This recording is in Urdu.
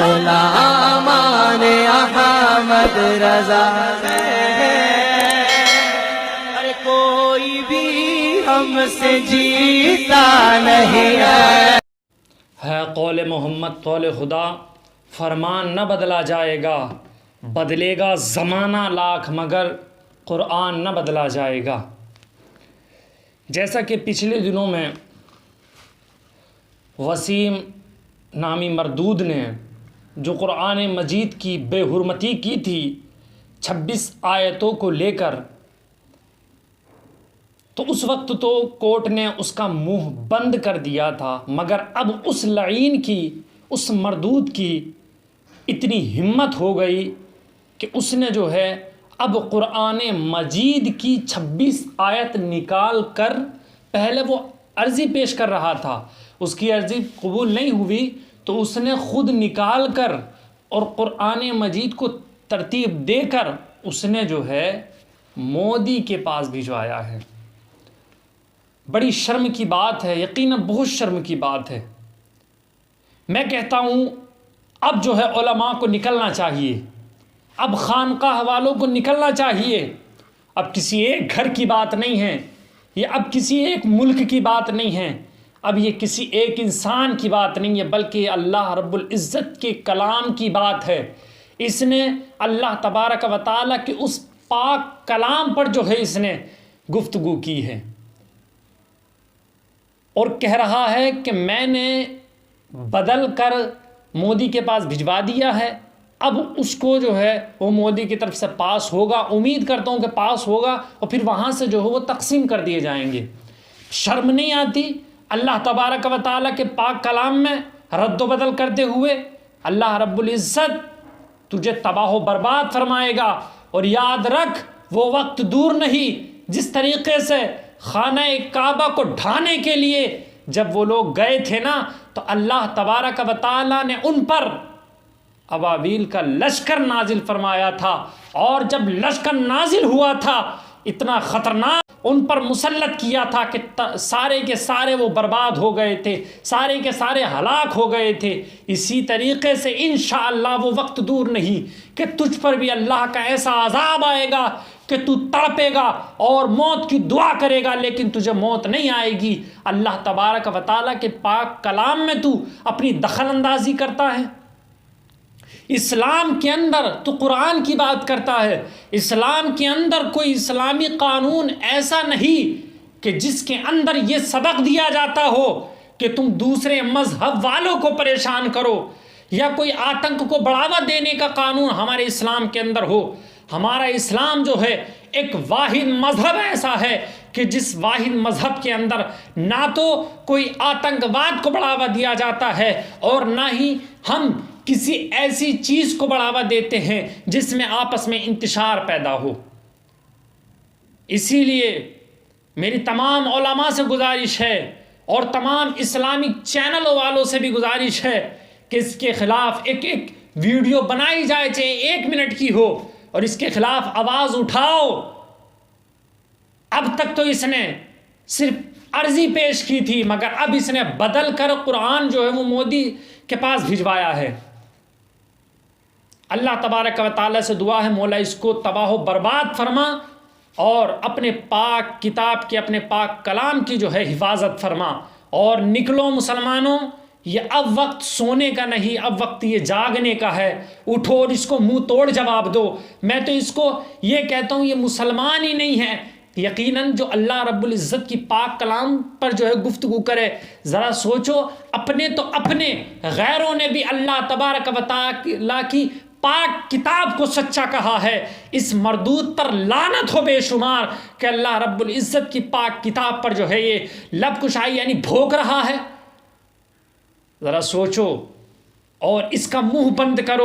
غلامان احمد رضا ارے کوئی بھی ہم سے جیتا نہیں ہے قول محمد قول خدا، فرمان نہ بدلا جائے گا، بدلے گا زمانہ لاکھ مگر قرآن نہ بدلا جائے گا۔ جیسا کہ پچھلے دنوں میں وسیم نامی مردود نے جو قرآن مجید کی بے حرمتی کی تھی 26 آیتوں کو لے کر، تو اس وقت تو کورٹ نے اس کا منہ بند کر دیا تھا، مگر اب اس لعین کی، اس مردود کی اتنی ہمت ہو گئی کہ اس نے جو ہے اب قرآن مجید کی 26 آیت نکال کر، پہلے وہ عرضی پیش کر رہا تھا، اس کی عرضی قبول نہیں ہوئی تو اس نے خود نکال کر اور قرآن مجید کو ترتیب دے کر اس نے جو ہے مودی کے پاس بھجوایا ہے۔ بڑی شرم کی بات ہے، یقیناً بہت شرم کی بات ہے۔ میں کہتا ہوں اب جو ہے علماء کو نکلنا چاہیے، اب خانقاہ والوں کو نکلنا چاہیے۔ اب کسی ایک گھر کی بات نہیں ہے، یہ اب کسی ایک ملک کی بات نہیں ہے، اب یہ کسی ایک انسان کی بات نہیں ہے، بلکہ اللہ رب العزت کے کلام کی بات ہے۔ اس نے اللہ تبارک و تعالیٰ کے اس پاک کلام پر جو ہے اس نے گفتگو کی ہے، اور کہہ رہا ہے کہ میں نے بدل کر مودی کے پاس بھجوا دیا ہے، اب اس کو جو ہے وہ مودی کی طرف سے پاس ہوگا، امید کرتا ہوں کہ پاس ہوگا، اور پھر وہاں سے جو ہے وہ تقسیم کر دیے جائیں گے۔ شرم نہیں آتی اللہ تبارک و تعالیٰ کے پاک کلام میں رد و بدل کرتے ہوئے؟ اللہ رب العزت تجھے تباہ و برباد فرمائے گا، اور یاد رکھ وہ وقت دور نہیں جس طریقے سے خانہ کعبہ کو ڈھانے کے لیے جب وہ لوگ گئے تھے نا، تو اللہ تبارک و تعالیٰ نے ان پر ابابیل کا لشکر نازل فرمایا تھا، اور جب لشکر نازل ہوا تھا اتنا خطرناک ان پر مسلط کیا تھا کہ سارے کے سارے وہ برباد ہو گئے تھے، سارے کے سارے ہلاک ہو گئے تھے۔ اسی طریقے سے انشاءاللہ وہ وقت دور نہیں کہ تجھ پر بھی اللہ کا ایسا عذاب آئے گا کہ تو تڑپے گا اور موت کی دعا کرے گا، لیکن تجھے موت نہیں آئے گی۔ اللہ تبارک و تعالیٰ کے پاک کلام میں تو اپنی دخل اندازی کرتا ہے۔ اسلام کے اندر تو قرآن کی بات کرتا ہے، اسلام کے اندر کوئی اسلامی قانون ایسا نہیں کہ جس کے اندر یہ سبق دیا جاتا ہو کہ تم دوسرے مذہب والوں کو پریشان کرو، یا کوئی آتنک کو بڑھاوا دینے کا قانون ہمارے اسلام کے اندر ہو۔ ہمارا اسلام جو ہے ایک واحد مذہب ایسا ہے کہ جس واحد مذہب کے اندر نہ تو کوئی آتنکواد کو بڑھاوا دیا جاتا ہے، اور نہ ہی ہم کسی ایسی چیز کو بڑھاوا دیتے ہیں جس میں آپس میں انتشار پیدا ہو۔ اسی لیے میری تمام علماء سے گزارش ہے، اور تمام اسلامک چینلوں والوں سے بھی گزارش ہے کہ اس کے خلاف ایک ویڈیو بنائی جائے، چاہے 1 منٹ کی ہو، اور اس کے خلاف آواز اٹھاؤ۔ اب تک تو اس نے صرف عرضی پیش کی تھی، مگر اب اس نے بدل کر قرآن جو ہے وہ مودی کے پاس بھجوایا ہے۔ اللہ تبارک و تعالیٰ سے دعا ہے مولا اس کو تباہ و برباد فرما، اور اپنے پاک کتاب کے، اپنے پاک کلام کی جو ہے حفاظت فرما۔ اور نکلو مسلمانوں، یہ اب وقت سونے کا نہیں، اب وقت یہ جاگنے کا ہے۔ اٹھو اور اس کو منہ توڑ جواب دو۔ میں تو اس کو یہ کہتا ہوں یہ مسلمان ہی نہیں ہے، یقیناً جو اللہ رب العزت کی پاک کلام پر جو ہے گفتگو کرے۔ ذرا سوچو، اپنے تو اپنے، غیروں نے بھی اللہ تبارک و تعالیٰ کی پاک کتاب کو سچا کہا ہے۔ اس مردود پر لعنت ہو بے شمار کہ اللہ رب العزت کی پاک کتاب پر جو ہے یہ لب کشائی یعنی بھونک رہا ہے۔ ذرا سوچو اور اس کا منہ بند کرو۔